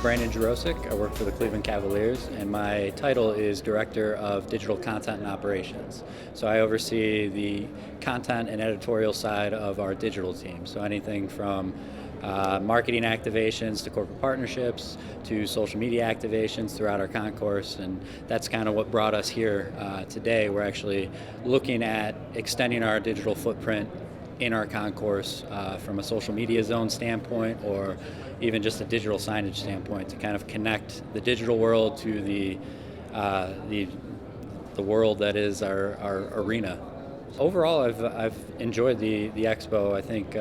Brandon Jirousek. I work for the Cleveland Cavaliers, and my title is Director of Digital Content and Operations. So I oversee the content and editorial side of our digital team. So anything from marketing activations to corporate partnerships to social media activations throughout our concourse, and that's kind of what brought us here today. We're actually looking at extending our digital footprint in our concourse from a social media zone standpoint, or even just a digital signage standpoint, to kind of connect the digital world to the world that is our arena. Overall, I've enjoyed the expo. I think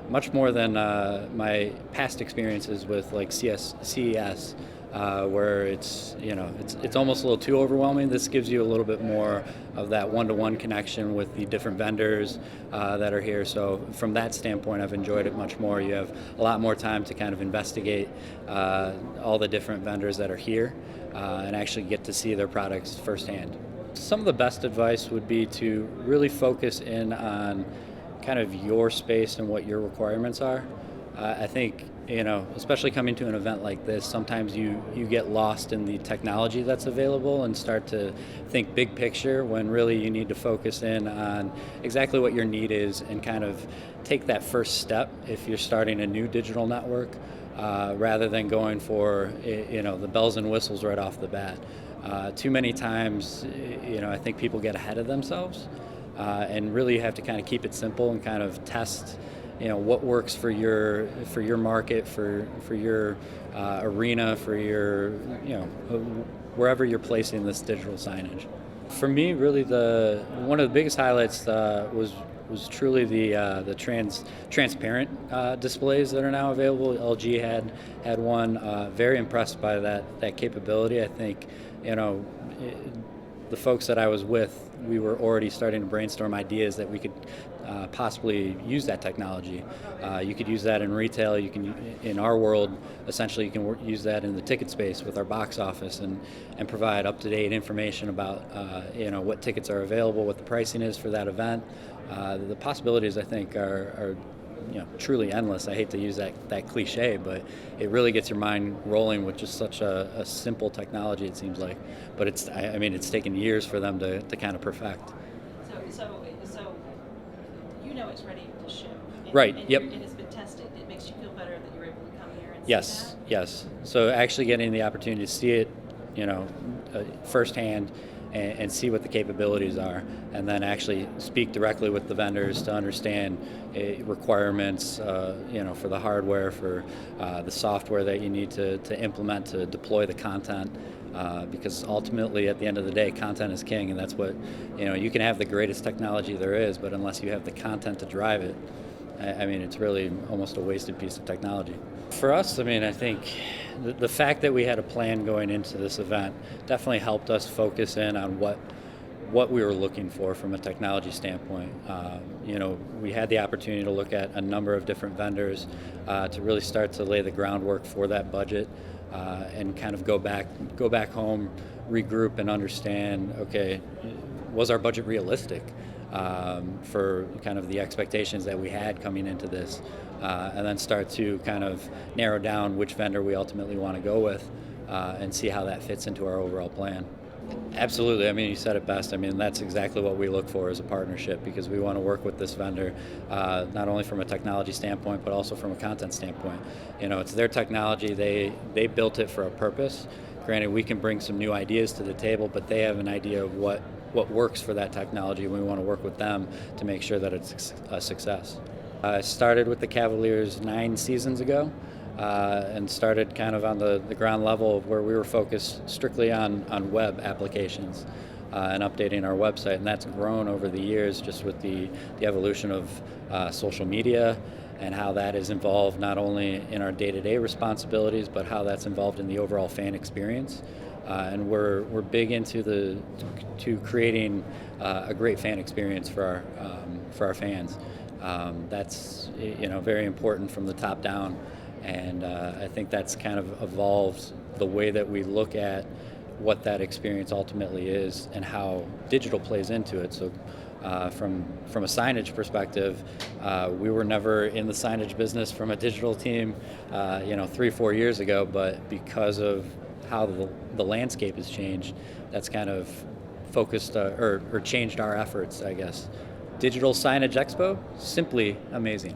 much more than my past experiences with like CES, where it's almost a little too overwhelming. This gives you a little bit more of that one-to-one connection with the different vendors that are here. So from that standpoint, I've enjoyed it much more. You have a lot more time to kind of investigate all the different vendors that are here and actually get to see their products firsthand. Some of the best advice would be to really focus in on kind of your space and what your requirements are. I think, especially coming to an event like this, sometimes you get lost in the technology that's available and start to think big picture, when really you need to focus in on exactly what your need is and kind of take that first step if you're starting a new digital network, rather than going for the bells and whistles right off the bat. Too many times, I think people get ahead of themselves, and really you have to kind of keep it simple and kind of test what works for your market, for your arena, for your wherever you're placing this digital signage. For me, really one of the biggest highlights was truly the transparent displays that are now available. LG had one. Very impressed by that capability. I think the folks that I was with, we were already starting to brainstorm ideas that we could possibly use that technology. You could use that in retail. You can, in our world, essentially you can use that in the ticket space with our box office and provide up-to-date information about what tickets are available, what the pricing is for that event. The possibilities, I think, are truly endless. I hate to use that cliche, but it really gets your mind rolling with just such a simple technology, it seems like. But it's taken years for them to kind of perfect. So it's ready to ship. Right. And yep. It has been tested. It makes you feel better that you're able to come here and see Yes. that? Yes. So actually getting the opportunity to see it, firsthand, and see what the capabilities are, and then actually speak directly with the vendors to understand requirements, for the hardware, for the software that you need to implement to deploy the content, because ultimately at the end of the day, content is king, and that's what, you can have the greatest technology there is, but unless you have the content to drive it, it's really almost a wasted piece of technology. For us, I think the fact that we had a plan going into this event definitely helped us focus in on what we were looking for from a technology standpoint. We had the opportunity to look at a number of different vendors to really start to lay the groundwork for that budget, and kind of go back home, regroup, and understand, okay, was our budget realistic for kind of the expectations that we had coming into this, and then start to kind of narrow down which vendor we ultimately want to go with, and see how that fits into our overall plan. Absolutely. You said it best. That's exactly what we look for as a partnership, because we want to work with this vendor, not only from a technology standpoint, but also from a content standpoint. It's their technology. They built it for a purpose. Granted, we can bring some new ideas to the table, but they have an idea of what works for that technology, and we want to work with them to make sure that it's a success. I started with the Cavaliers 9 seasons ago, and started kind of on the ground level, where we were focused strictly on web applications and updating our website, and that's grown over the years just with the evolution of social media and how that is involved not only in our day-to-day responsibilities, but how that's involved in the overall fan experience. And we're big into creating a great fan experience for our fans. That's very important from the top down, and I think that's kind of evolved the way that we look at what that experience ultimately is and how digital plays into it. So From a signage perspective, we were never in the signage business from a digital team, 3-4 years ago. But because of how the landscape has changed, that's kind of focused or changed our efforts, I guess. Digital Signage Expo, simply amazing.